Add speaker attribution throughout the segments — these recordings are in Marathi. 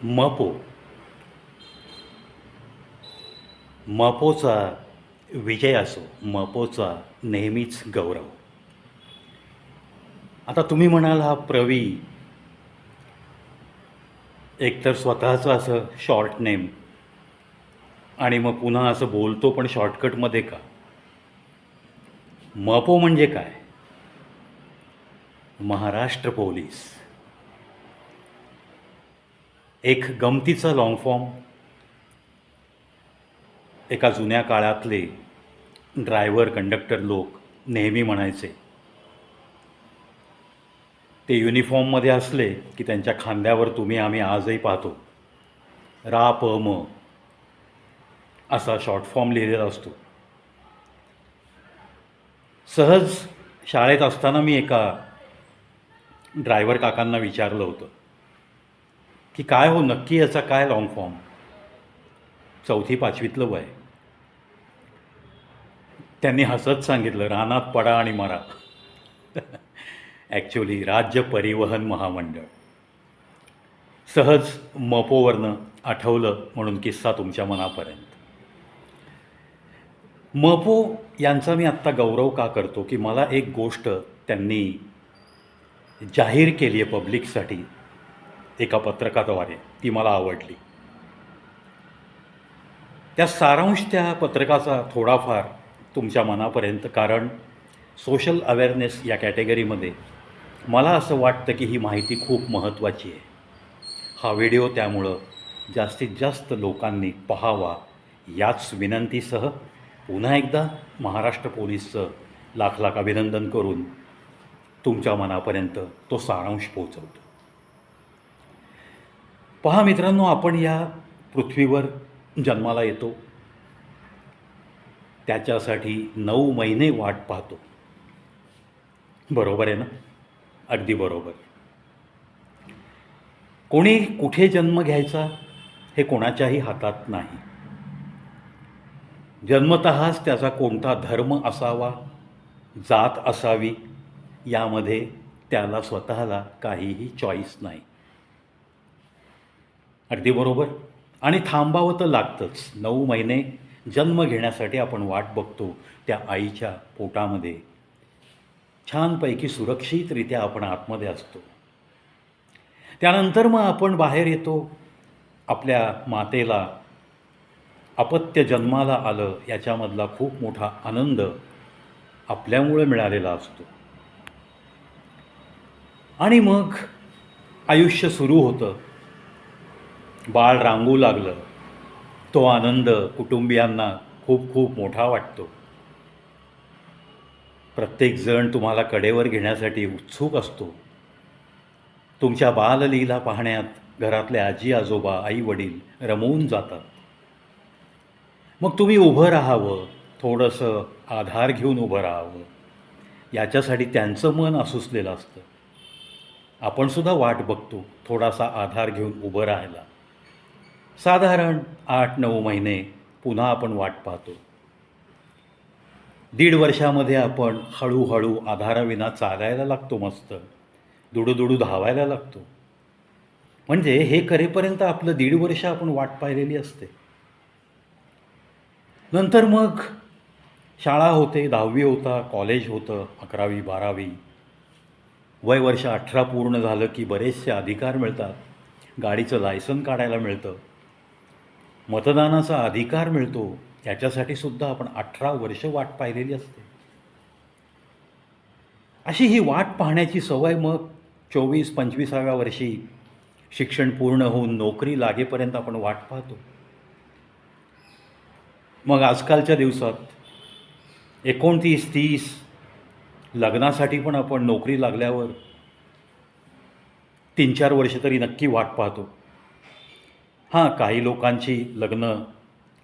Speaker 1: मपो मपोचा विजय असो, मपोचा नेहमीच गौरव. आता तुम्ही म्हणाल हा प्रवी एकतर स्वतःचं असं शॉर्ट नेम आणि मग पुन्हा असं बोलतो पण शॉर्टकटमध्ये का? मपो म्हणजे काय? महाराष्ट्र पोलीस. एक गमतीचा लॉंग फॉर्म. एका जुन्या काळातले ड्रायव्हर कंडक्टर लोक नेहमी म्हणायचे. ते युनिफॉर्ममध्ये असले की त्यांच्या खांद्यावर तुम्ही आम्ही आजही पाहतो रा प म असा शॉर्ट फॉर्म लिहिलेला असतो. सहज शाळेत असताना मी एका ड्रायव्हर काकांना विचारलं होतं की काय हो नक्की याचा काय लॉंग फॉर्म. 4थी-5वीतलं वय. त्यांनी हसत सांगितलं रानात पडा आणि मरा. ॲक्च्युली राज्य परिवहन महामंडळ. सहज मपोवरनं आठवलं म्हणून किस्सा तुमच्या मनापर्यंत. मपो यांचा मी आत्ता गौरव का करतो की मला एक गोष्ट त्यांनी जाहीर केली आहे पब्लिकसाठी एका पत्रकाद्वारे, ती मला आवडली. त्या सारांश त्या पत्रकाचा थोडाफार तुमच्या मनापर्यंत, कारण सोशल अवेअरनेस या कॅटेगरीमध्ये मला असं वाटतं की ही माहिती खूप महत्त्वाची आहे. हा व्हिडिओ त्यामुळं जास्तीत जास्त लोकांनी पाहावा याच विनंतीसह पुन्हा एकदा महाराष्ट्र पोलीसचं लाख लाख अभिनंदन करून तुमच्या मनापर्यंत तो सारांश पोहोचवतो. पहा मित्रांनो, आपण या पृथ्वीवर जन्माला येतो, त्याच्यासाठी 9 महिने वाट पाहतो. बरोबर आहे ना? अगदी बरोबर. कोणी कुठे जन्म घ्यायचा हे कोणाच्याही हातात नाही. जन्मतःच त्याचा कोणता धर्म असावा, जात असावी, यामध्ये त्याला स्वतःला काहीही चॉईस नाही. अगदी बरोबर. आणि थांबावं तर लागतंच. 9 महिने जन्म घेण्यासाठी आपण वाट बघतो. त्या आईच्या पोटामध्ये छानपैकी सुरक्षितरित्या आपण आतमध्ये असतो. त्यानंतर मग आपण बाहेर येतो. आपल्या मातेला अपत्य जन्माला आलं याच्यामधला खूप मोठा आनंद आपल्यामुळे मिळालेला असतो. आणि मग आयुष्य सुरू होतं. बाळ रांगू लागलं. तो आनंद कुटुंबियांना खूप खूप मोठा वाटतो. प्रत्येकजण तुम्हाला कडेवर घेण्यासाठी उत्सुक असतो. तुमच्या बाललीला पाहण्यात घरातले आजी आजोबा आई वडील रमवून जातात. मग तुम्ही उभं राहावं, थोडंसं आधार घेऊन उभं राहावं, याच्यासाठी त्यांचं मन आसुसलेलं असतं. आपणसुद्धा वाट बघतो थोडासा आधार घेऊन उभं राहायला. साधारण 8-9 महिने पुन्हा आपण वाट पाहतो. 1.5 वर्षामध्ये आपण हळूहळू आधाराविना चालायला लागतो. मस्त दुडूदुडू धावायला लागतो. म्हणजे हे करेपर्यंत आपलं 1.5 वर्ष आपण वाट पाहिलेली असते. नंतर मग शाळा होते, 10वी होता, कॉलेज होतं, 11वी 12वी. वय वर्ष 18 पूर्ण झालं की बरेचसे अधिकार मिळतात. गाडीचं लायसन काढायला मिळतं, मतदानाचा अधिकार मिळतो. याच्यासाठी सुद्धा आपण 18 वर्ष वाट पाहिलेली असते. अशी ही वाट पाहण्याची सवय मग 24-25व्या वर्षी शिक्षण पूर्ण होऊन नोकरी लागेपर्यंत आपण वाट पाहतो. मग आजकालच्या दिवसात 29-30 लग्नासाठी पण आपण नोकरी लागल्यावर 3-4 वर्ष तरी नक्की वाट पाहतो. हां, काही लोकांची लग्न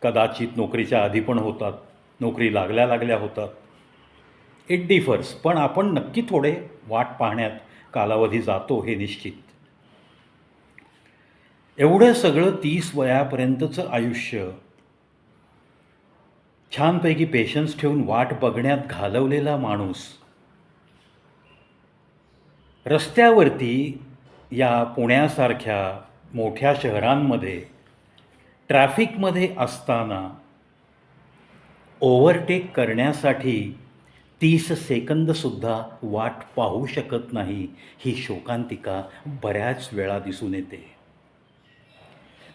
Speaker 1: कदाचित नोकरीच्या आधी पण होतात, नोकरी लागल्या लागल्या होतात. It differs. पण आपण नक्की थोडे वाट पाहण्यात कालावधी जातो हे निश्चित. एवढं सगळं 30 वयापर्यंतचं आयुष्य छानपैकी पेशन्स ठेवून वाट बघण्यात घालवलेला माणूस रस्त्यावरती या पुण्यासारख्या मोठ्या शहरांमध्ये ट्रॅफिकमध्ये असताना ओव्हरटेक करण्यासाठी 30 सेकंदसुद्धा वाट पाहू शकत नाही, ही शोकांतिका बऱ्याच वेळा दिसून येते.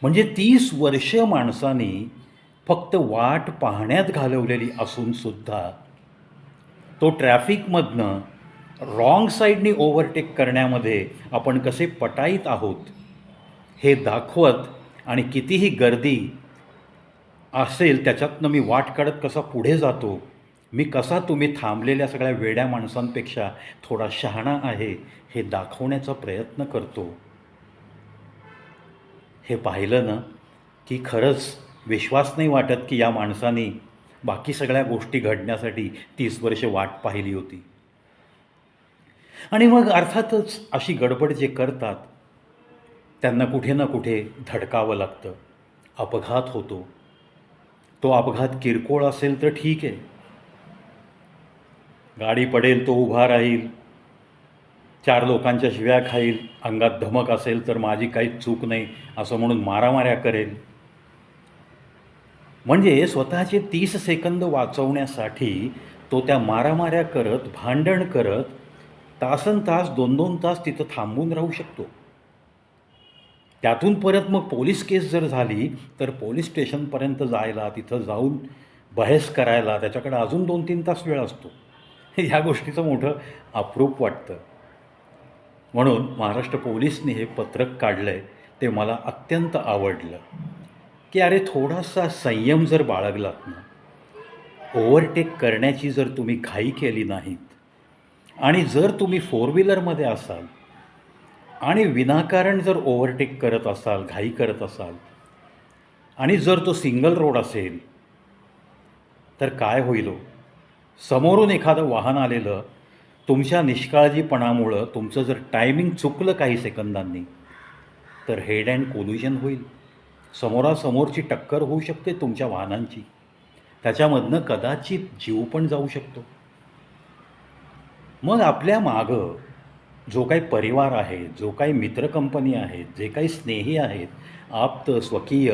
Speaker 1: म्हणजे 30 वर्ष माणसाने फक्त वाट पाहण्यात घालवलेली असूनसुद्धा तो ट्रॅफिकमधनं रॉंग साईडनी ओव्हरटेक करण्यामध्ये आपण कसे पटाईत आहोत हे दाखवत आणि कितीही गर्दी असेल त्याच्यातनं मी वाट काढत कसा पुढे जातो, मी कसा तुम्ही थांबलेल्या सगळ्या वेड्या माणसांपेक्षा थोडा शहाणा आहे हे दाखवण्याचा प्रयत्न करतो. हे पाहिलं ना की खरंच विश्वास नाही वाटत की या माणसाने बाकी सगळ्या गोष्टी घडण्यासाठी 30 वर्ष वाट पाहिली होती. आणि मग अर्थातच अशी गडबड जे करतात त्यांना कुठे ना कुठे धडकावं लागतं, अपघात होतो. तो अपघात किरकोळ असेल तर ठीक आहे, गाडी पडेल तो उभा राहील, 4 लोकांच्या शिव्या खाईल, अंगात धमक असेल तर माझी काहीच चूक नाही असं म्हणून मारामाऱ्या करेल. म्हणजे स्वतःचे 30 सेकंद वाचवण्यासाठी तो त्या मारामाऱ्या करत, भांडण करत तासनतास 2-2 तास तिथं थांबून राहू शकतो. त्यातून परत मग पोलीस केस जर झाली तर पोलीस स्टेशनपर्यंत जायला, तिथं जाऊन बहस करायला त्याच्याकडे अजून 2-3 तास वेळ असतो. ह्या गोष्टीचं मोठं अप्रूप वाटतं. म्हणून महाराष्ट्र पोलिसने हे पत्रक काढलं आहे ते मला अत्यंत आवडलं की अरे थोडासा संयम जर बाळगलात ना, ओव्हरटेक करण्याची जर तुम्ही घाई केली नाहीत आणि जर तुम्ही 4 व्हीलरमध्ये असाल आणि विनाकारण जर ओव्हरटेक करत असाल, घाई करत असाल आणि जर तो सिंगल रोड असेल तर काय होईल हो? समोरून एखादं वाहन आलेलं तुमच्या निष्काळजीपणामुळं तुमचं जर टायमिंग चुकलं काही सेकंदांनी तर हेड अँड कोल्युजन होईल. समोरासमोरची टक्कर होऊ शकते तुमच्या वाहनांची, त्याच्यामधनं कदाचित जीव पण जाऊ शकतो. मग आपल्या मागं जो काही परिवार आहे, जो काही मित्रकंपनी आहेत, जे काही स्नेही आहेत, आप्त स्वकीय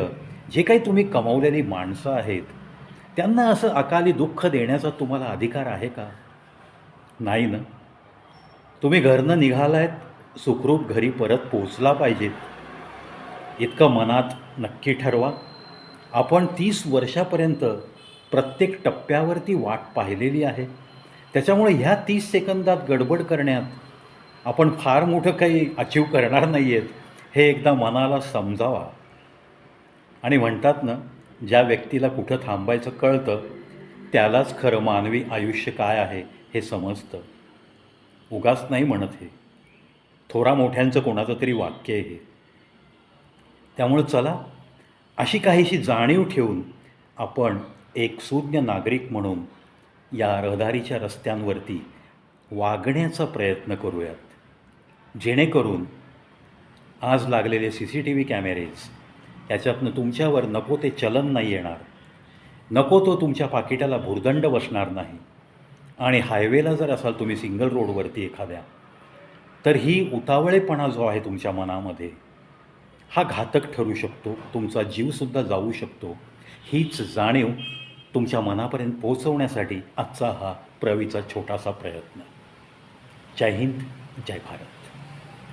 Speaker 1: जे काही तुम्ही कमावलेली माणसं आहेत, त्यांना असं अकाली दुःख देण्याचा तुम्हाला अधिकार आहे का? नाही ना. तुम्ही घरनं निघालायत, सुखरूप घरी परत पोचला पाहिजेत इतकं मनात नक्की ठरवा. आपण 30 वर्षापर्यंत प्रत्येक टप्प्यावरती वाट पाहिलेली आहे, त्याच्यामुळे ह्या 30 सेकंदात गडबड करण्यात आपण फार मोठं काही अचीव करणार नाही आहेत हे एकदा मनाला समजावा. आणि म्हणतात ना, ज्या व्यक्तीला कुठं थांबायचं कळतं त्यालाच खरं मानवी आयुष्य काय आहे हे समजतं. उगाच नाही म्हणत हे, थोरा मोठ्यांचं कोणाचं तरी वाक्य आहे हे. त्यामुळं चला अशी काहीशी जाणीव ठेवून आपण एक सुज्ञ नागरिक म्हणून या रहदारीच्या रस्त्यांवरती वागण्याचा प्रयत्न करूयात, जेणेकरून आज लागलेले CCTV कॅमेरेज याच्यातनं तुमच्यावर नको ते चलन नाही येणार, नको तो तुमच्या पाकिटाला भुर्दंड बसणार नाही. आणि हायवेला जर असाल तुम्ही सिंगल रोडवरती एखाद्या, तर ही उतावळेपणा जो आहे तुमच्या मनामध्ये हा घातक ठरू शकतो, तुमचा जीवसुद्धा जाऊ शकतो. हीच जाणीव तुमच्या मनापर्यंत पोहोचवण्यासाठी आजचा हा प्रवीचा छोटासा प्रयत्न. जय हिंद, जय भारत.